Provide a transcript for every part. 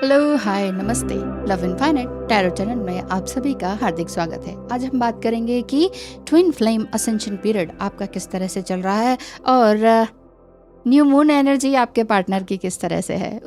Hello, हाय, नमस्ते। Love infinite tarot channel में आप सभी का हार्दिक स्वागत है। आज हम बात करेंगे कि ट्विन फ्लेम असेंशन पीरियड आपका किस तरह से चल रहा है और न्यू मून एनर्जी आपके पार्टनर की किस तरह से है,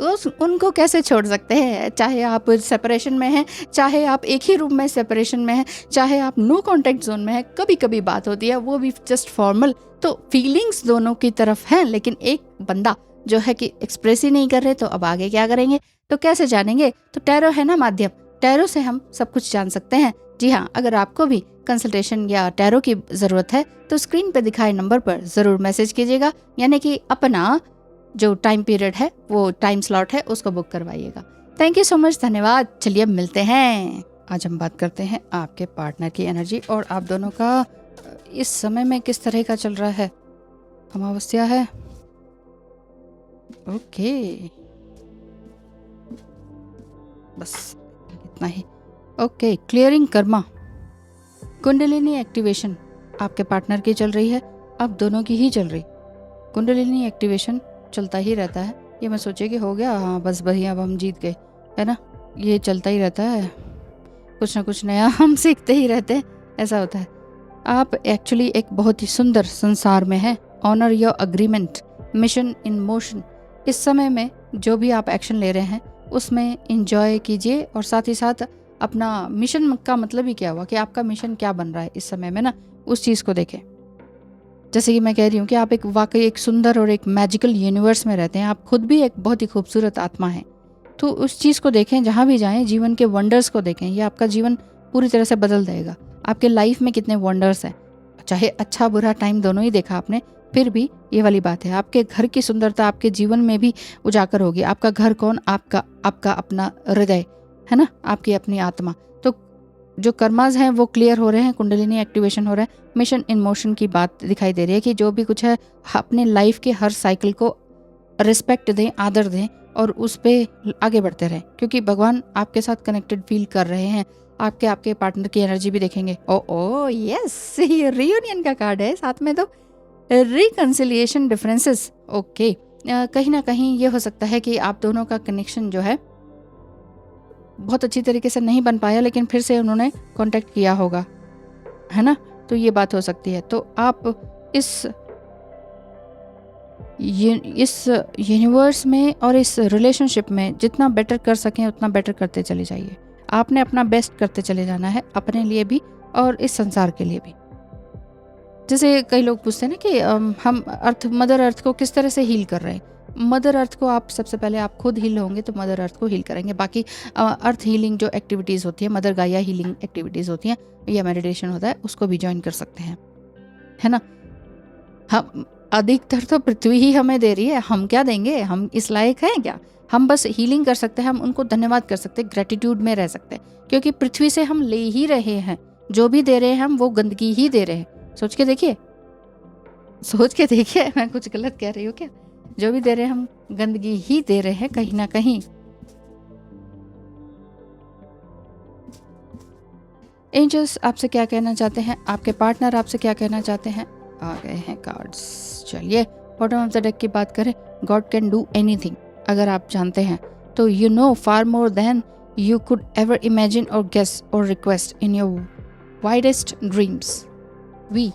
उनको कैसे छोड़ सकते हैं। चाहे आप सेपरेशन में हैं, चाहे आप एक ही रूम में सेपरेशन में हैं, चाहे आप नो कॉन्टैक्ट जोन में हैं, कभी कभी बात होती है, वो भी जस्ट फॉर्मल। तो फीलिंग्स दोनों की तरफ हैं, लेकिन एक बंदा जो है कि एक्सप्रेस ही नहीं कर रहे, तो अब आगे क्या करेंगे, तो कैसे जानेंगे। तो टैरो है ना माध्यम, टैरो से हम सब कुछ जान सकते हैं। जी हाँ, अगर आपको भी कंसल्टेशन या टैरो की ज़रूरत है तो स्क्रीन पे दिखाए नंबर पर ज़रूर मैसेज कीजिएगा, यानी कि अपना जो टाइम पीरियड है, वो टाइम स्लॉट है, उसको बुक करवाइएगा। थैंक यू सो मच, धन्यवाद। चलिए अब मिलते हैं। आज हम बात करते हैं आपके पार्टनर की एनर्जी और आप दोनों का इस समय में किस तरह का चल रहा है। अमावस्या है, ओके, बस इतना ही। Okay, clearing karma, kundalini activation आपके पार्टनर की चल रही है, अब दोनों की ही चल रही। कुंडलिनी एक्टिवेशन चलता ही रहता है, ये मैं सोचे कि हो गया, हाँ बस बढ़िया, अब हम जीत गए, है ना। ये चलता ही रहता है, कुछ ना कुछ नया हम सीखते ही रहते हैं, ऐसा होता है। आप एक्चुअली एक बहुत ही सुंदर संसार में हैं। Honour your agreement, mission in motion. इस समय में जो भी आप एक्शन ले रहे हैं उसमें इंजॉय कीजिए, और साथ ही साथ अपना मिशन का मतलब ही क्या हुआ कि आपका मिशन क्या बन रहा है इस समय में ना, उस चीज़ को देखें। जैसे कि मैं कह रही हूँ कि आप एक वाकई एक सुंदर और एक मैजिकल यूनिवर्स में रहते हैं, आप खुद भी एक बहुत ही खूबसूरत आत्मा हैं। तो उस चीज़ को देखें, जहाँ भी जाएं जीवन के वंडर्स को देखें, ये आपका जीवन पूरी तरह से बदल देगा। आपके लाइफ में कितने वंडर्स हैं, चाहे अच्छा बुरा टाइम दोनों ही देखा आपने, फिर भी ये वाली बात है, आपके घर की सुंदरता आपके जीवन में भी उजागर होगी। आपका घर कौन, आपका अपना हृदय है ना, आपकी अपनी आत्मा। तो जो कर्माज हैं वो क्लियर हो रहे हैं, कुंडलिनी एक्टिवेशन हो रहा है, मिशन इन मोशन की बात दिखाई दे रही है कि जो भी कुछ है अपने लाइफ के हर साइकिल को रिस्पेक्ट दें, आदर दें और उस पर आगे बढ़ते रहें, क्योंकि भगवान आपके साथ कनेक्टेड फील कर रहे हैं। आपके पार्टनर की एनर्जी भी देखेंगे। ओ यस, ये रियूनियन का कार्ड है, साथ में तो रिकंसिलिएशन डिफरेंसेस। ओके, कहीं ना कहीं ये हो सकता है कि आप दोनों का कनेक्शन जो है बहुत अच्छी तरीके से नहीं बन पाया, लेकिन फिर से उन्होंने कांटेक्ट किया होगा, है ना। तो ये बात हो सकती है। तो आप इस यूनिवर्स में और इस रिलेशनशिप में जितना बेटर कर सकें उतना बेटर करते चले जाइए। आपने अपना बेस्ट करते चले जाना है, अपने लिए भी और इस संसार के लिए भी। जैसे कई लोग पूछते हैं ना कि हम मदर अर्थ को किस तरह से हील कर रहे हैं। मदर अर्थ को आप सबसे पहले आप खुद हील होंगे तो मदर अर्थ को हील करेंगे। बाकी अर्थ हीलिंग जो एक्टिविटीज़ होती है, मदर गाया हीलिंग एक्टिविटीज़ होती हैं या मेडिटेशन होता है, उसको भी ज्वाइन कर सकते हैं, है ना। हम अधिकतर तो पृथ्वी ही हमें दे रही है, हम क्या देंगे, हम इस लायक हैं क्या। हम बस हीलिंग कर सकते हैं, हम उनको धन्यवाद कर सकते हैं, ग्रेटिट्यूड में रह सकते हैं, क्योंकि पृथ्वी से हम ले ही रहे हैं। जो भी दे रहे हैं हम वो गंदगी ही दे रहे हैं। सोच के देखिए, मैं कुछ गलत कह रही हूँ क्या। जो भी दे रहे हैं हम गंदगी ही दे रहे हैं कहीं ना कहीं। एंजल्स आपसे क्या कहना चाहते हैं, आपके पार्टनर आपसे क्या कहना चाहते हैं, आ गए हैं कार्ड्स। चलिए बॉटम ऑफ द डेक की बात करें। गॉड कैन डू एनीथिंग, अगर आप जानते हैं तो you know far more than you could ever imagine or guess or request in your widest dreams. We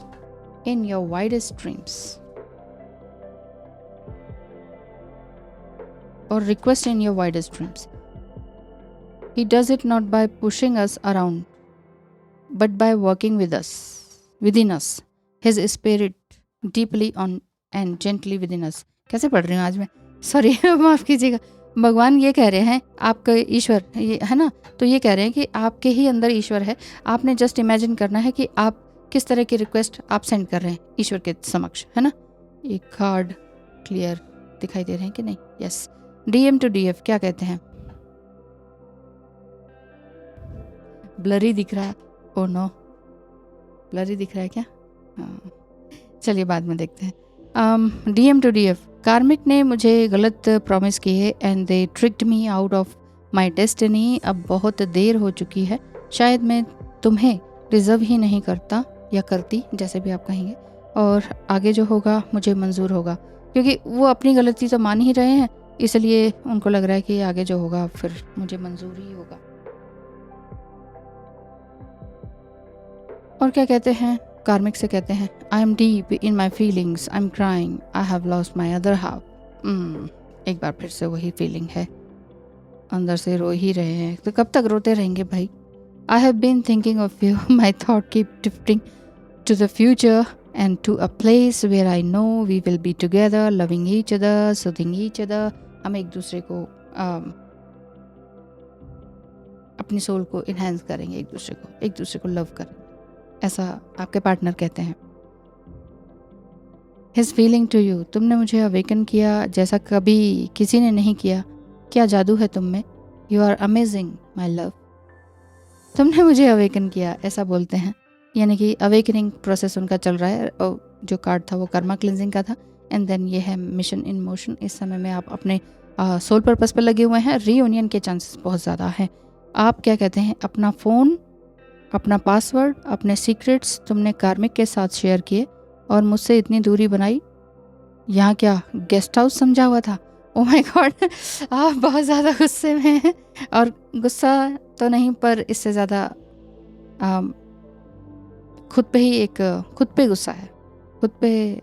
in your widest dreams or request in your widest dreams. He does it not by pushing us around but by working with us, within us, his spirit deeply on and gently within us. कैसे पढ़ रही हूँ आज मैं, sorry माफ़ कीजिएगा। भगवान ये कह रहे हैं, आपका ईश्वर ये है ना, तो ये कह रहे हैं कि आपके ही अंदर ईश्वर है। आपने जस्ट इमेजिन करना है कि आप किस तरह की रिक्वेस्ट आप सेंड कर रहे हैं ईश्वर के समक्ष, है ना। एक कार्ड क्लियर दिखाई दे रहे हैं कि नहीं, यस। डीएम टू डीएफ क्या कहते हैं, ब्लरी दिख रहा है, ओ नो ब्लरी दिख रहा है क्या, हाँ चलिए बाद में देखते हैं। डीएम टू डीएफ, कार्मिक ने मुझे गलत प्रॉमिस की है and they tricked me out of my destiny. अब बहुत देर हो चुकी है, शायद मैं तुम्हें डिज़र्व ही नहीं करता या करती, जैसे भी आप कहेंगे, और आगे जो होगा मुझे मंजूर होगा, क्योंकि वो अपनी गलती तो मान ही रहे हैं इसलिए उनको लग रहा है कि आगे जो होगा फिर मुझे मंजूर ही होगा। और क्या कहते हैं, कार्मिक से कहते हैं, I am deep in my feelings, I am crying, I have lost my other half. एक बार फिर से वही फीलिंग है, अंदर से रो ही रहे हैं। तो कब तक रोते रहेंगे भाई। I have been thinking of you, my thought keep drifting to the future and to a place where I know we will be together, loving each other, soothing each other। हम एक दूसरे को अपनी सोल को enhance करेंगे, एक दूसरे को लव करेंगे, ऐसा आपके पार्टनर कहते हैं। His feeling to you, तुमने मुझे अवेकन किया जैसा कभी किसी ने नहीं किया। क्या जादू है तुम में। You are amazing my love, तुमने मुझे अवेकन किया, ऐसा बोलते हैं। यानी कि अवेकनिंग प्रोसेस उनका चल रहा है। और जो कार्ड था वो कर्मा क्लिनजिंग का था। एंड देन ये है मिशन इन मोशन। इस समय में आप अपने सोल पर्पस पर लगे हुए हैं। रीयूनियन के चांसेस बहुत ज़्यादा हैं। आप क्या कहते हैं, अपना फ़ोन, अपना पासवर्ड, अपने सीक्रेट्स तुमने कार्मिक के साथ शेयर किए और मुझसे इतनी दूरी बनाई। यहाँ क्या गेस्ट हाउस समझा हुआ था। ओ माय गॉड, आप बहुत ज़्यादा गुस्से में हैं। और गुस्सा तो नहीं, पर इससे ज़्यादा खुद पे गुस्सा है। खुद पे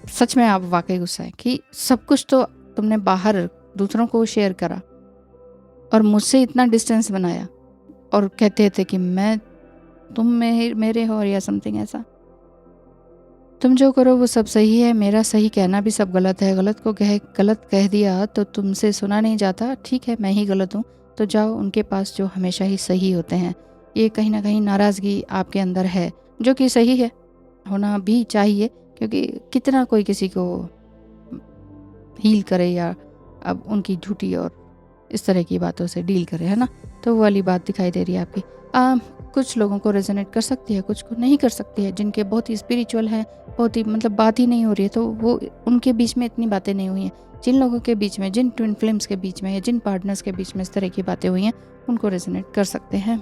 सच में आप वाकई गुस्सा है कि सब कुछ तो तुमने बाहर दूसरों को शेयर करा और मुझसे इतना डिस्टेंस बनाया और कहते थे कि तुम मेरे हो या समथिंग ऐसा। तुम जो करो वो सब सही है, मेरा सही कहना भी सब गलत है। गलत कह दिया तो तुमसे सुना नहीं जाता। ठीक है, मैं ही गलत हूँ, तो जाओ उनके पास जो हमेशा ही सही होते हैं। ये कहीं ना कहीं नाराज़गी आपके अंदर है, जो कि सही है, होना भी चाहिए, क्योंकि कितना कोई किसी को हील करे या अब उनकी झूठी और इस तरह की बातों से डील करे, है ना। तो वो वाली बात दिखाई दे रही है आपकी। कुछ लोगों को रेजोनेट कर सकती है, कुछ को नहीं कर सकती है। जिनके बहुत ही स्पिरिचुअल हैं, बहुत ही मतलब बात ही नहीं हो रही है, तो वो उनके बीच में इतनी बातें नहीं हुई हैं। जिन लोगों के बीच में, जिन ट्विन फ्लेम्स के बीच में या जिन पार्टनर्स के बीच में इस तरह की बातें हुई हैं, उनको रेजोनेट कर सकते हैं।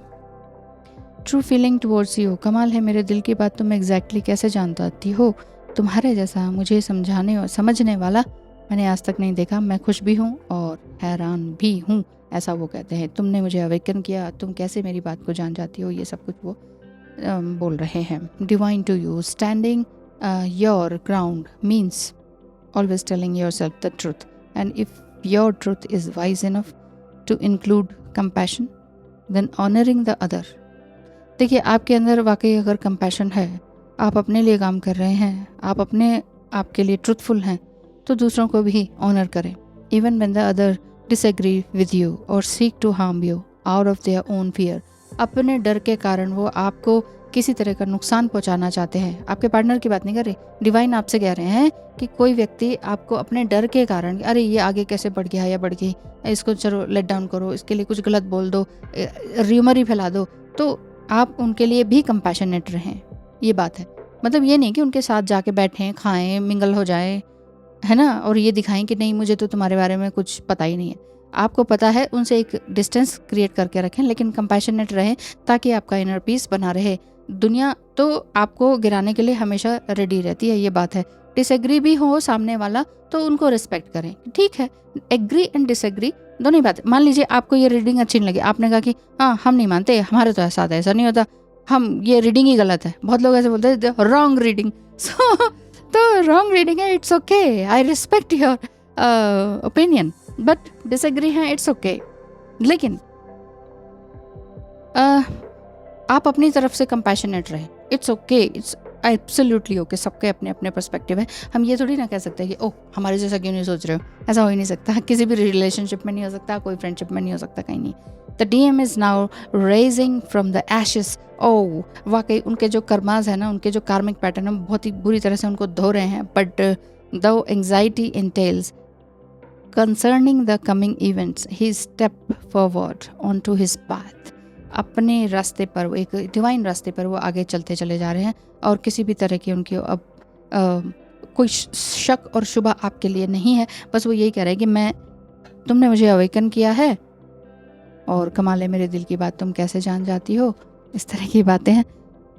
ट्रू फीलिंग टुवर्ड्स यू, कमाल है, मेरे दिल की बात तुम एग्जैक्टली कैसे जानती हो। तुम्हारे जैसा मुझे समझाने और समझने वाला मैंने आज तक नहीं देखा। मैं खुश भी हूँ और हैरान भी हूँ, ऐसा वो कहते हैं। तुमने मुझे अवेकन किया, तुम कैसे मेरी बात को जान जाती हो, ये सब कुछ वो बोल रहे हैं। Divine to you, standing your ground means always telling yourself the truth, and if your truth is wise enough to include compassion, then honoring the other। देखिए, आपके अंदर वाकई अगर कंपैशन है, आप अपने लिए काम कर रहे हैं, आप अपने आपके लिए ट्रूथफुल हैं, तो दूसरों को भी ऑनर करें। Even when the other disagree with you और seek to harm you out of their own fear, अपने डर के कारण वो आपको किसी तरह का नुकसान पहुंचाना चाहते हैं। आपके पार्टनर की बात नहीं कर रही, डिवाइन आपसे कह रहे हैं कि कोई व्यक्ति आपको अपने डर के कारण, अरे ये आगे कैसे बढ़ गया या बढ़ गई, इसको चलो लेट डाउन करो, इसके लिए कुछ गलत बोल दो, र्यूमर ही फैला दो, तो आप उनके लिए भी कंपैशनेट रहें। ये बात है। मतलब ये नहीं कि उनके साथ जाके बैठें, खाएं, मिंगल हो जाएं, है ना, और ये दिखाएं कि नहीं मुझे तो तुम्हारे बारे में कुछ पता ही नहीं है। आपको पता है, उनसे एक डिस्टेंस क्रिएट करके रखें, लेकिन कंपैशनेट रहें ताकि आपका इनर पीस बना रहे। दुनिया तो आपको गिराने के लिए हमेशा रेडी रहती है, ये बात है। डिसएग्री भी हो सामने वाला तो उनको रिस्पेक्ट करें, ठीक है। एग्री एंड डिसएग्री दोनों ही बात। मान लीजिए आपको ये रीडिंग अच्छी नहीं लगी, आपने कहा कि हाँ हम नहीं मानते, हमारे तो साथ ऐसा नहीं होता, हम ये रीडिंग ही गलत है। बहुत लोग ऐसे बोलते हैं रॉन्ग रीडिंग। तो रॉन्ग रीडिंग है, it's okay, I respect your opinion, but disagree है, इट्स ओके। लेकिन आप अपनी तरफ से कंपैशनेट रहें, it's okay, it's absolutely okay. सबके अपने अपने पर्सपेक्टिव है। हम ये थोड़ी ना कह सकते कि ओह हमारे जैसा क्यों नहीं सोच रहे हो, ऐसा हो ही नहीं सकता। किसी भी रिलेशनशिप में नहीं हो सकता, कोई फ्रेंडशिप में नहीं हो सकता, कहीं नहीं। The DM is now rising from the ashes. ओह वाकई उनके जो कर्माज है ना, उनके जो कार्मिक पैटर्न है, बहुत ही बुरी तरह से उनको धो रहे हैं। But the anxiety entails concerning the coming events, he step forward on to his path. अपने रास्ते पर, वो एक डिवाइन रास्ते पर वो आगे चलते चले जा रहे हैं, और किसी भी तरह की उनकी अब कोई शक और शुबा आपके लिए नहीं है। बस वो यही कह रहे हैं कि तुमने मुझे अवेकन किया है, और कमाल है, मेरे दिल की बात तुम कैसे जान जाती हो, इस तरह की बातें हैं।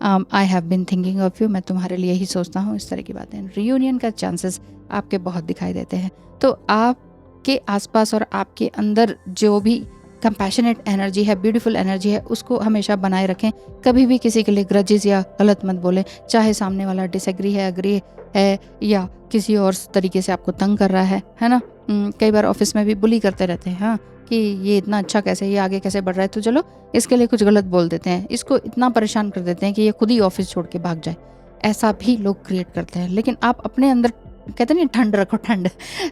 I have been thinking of you, मैं तुम्हारे लिए ही सोचता हूँ, इस तरह की बातें। रियूनियन का चांसेस आपके बहुत दिखाई देते हैं। तो आपके आसपास और आपके अंदर जो भी कंपैशनेट एनर्जी है, ब्यूटीफुल एनर्जी है, उसको हमेशा बनाए रखें। कभी भी किसी के लिए ग्रजेस या गलत मत बोलें, चाहे सामने वाला डिसएग्री है, एग्री है, या किसी और तरीके से आपको तंग कर रहा है ना। कई बार ऑफिस में भी बुली करते रहते हैं, हाँ, कि ये इतना अच्छा कैसे, ये आगे कैसे बढ़ रहा है, तो चलो इसके लिए कुछ गलत बोल देते हैं, इसको इतना परेशान कर देते हैं कि ये खुद ही ऑफिस छोड़ के भाग जाए। ऐसा भी लोग क्रिएट करते हैं। लेकिन आप अपने अंदर, कहते नहीं ठंड रखो, ठंड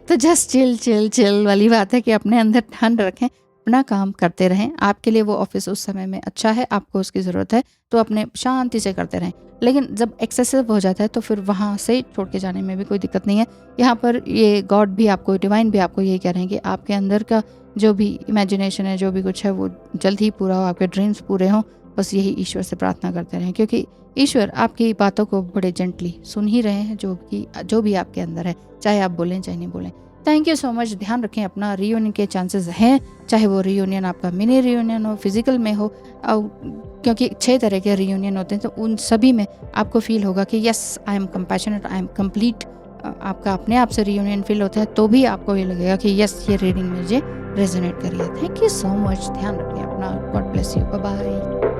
तो जस्ट चिल चिल चिल वाली बात है कि अपने अंदर ठंड रखें, अपना काम करते रहें। आपके लिए वो ऑफिस उस समय में अच्छा है, आपको उसकी ज़रूरत है, तो अपने शांति से करते रहें। लेकिन जब एक्सेसिव हो जाता है तो फिर वहाँ से छोड़ के जाने में भी कोई दिक्कत नहीं है। यहाँ पर ये गॉड भी आपको, डिवाइन भी आपको यही कह रहे हैं कि आपके अंदर का जो भी इमेजिनेशन है, जो भी कुछ है, वो जल्द ही पूरा हो, आपके ड्रीम्स पूरे हों। बस यही ईश्वर से प्रार्थना करते रहें, क्योंकि ईश्वर आपकी बातों को बड़े जेंटली सुन ही रहे हैं, जो भी आपके अंदर है, चाहे आप बोलें चाहे नहीं बोलें। Thank you so much. ध्यान रखें अपना, रीयूनियन के चांसेस हैं, चाहे वो रीयूनियन आपका मिनी रीयूनियन हो, फिजिकल में हो, क्योंकि 6 तरह के रीयूनियन होते हैं, तो उन सभी में आपको फील होगा कि yes I am compassionate, I am complete. आपका अपने आप से रीयूनियन फील होता है तो भी आपको ये लगेगा कि यस ये रीडिंग मुझे रेजोनेट करिए। Thank you so much. ध्यान रखिए अपना। God bless you. Bye bye.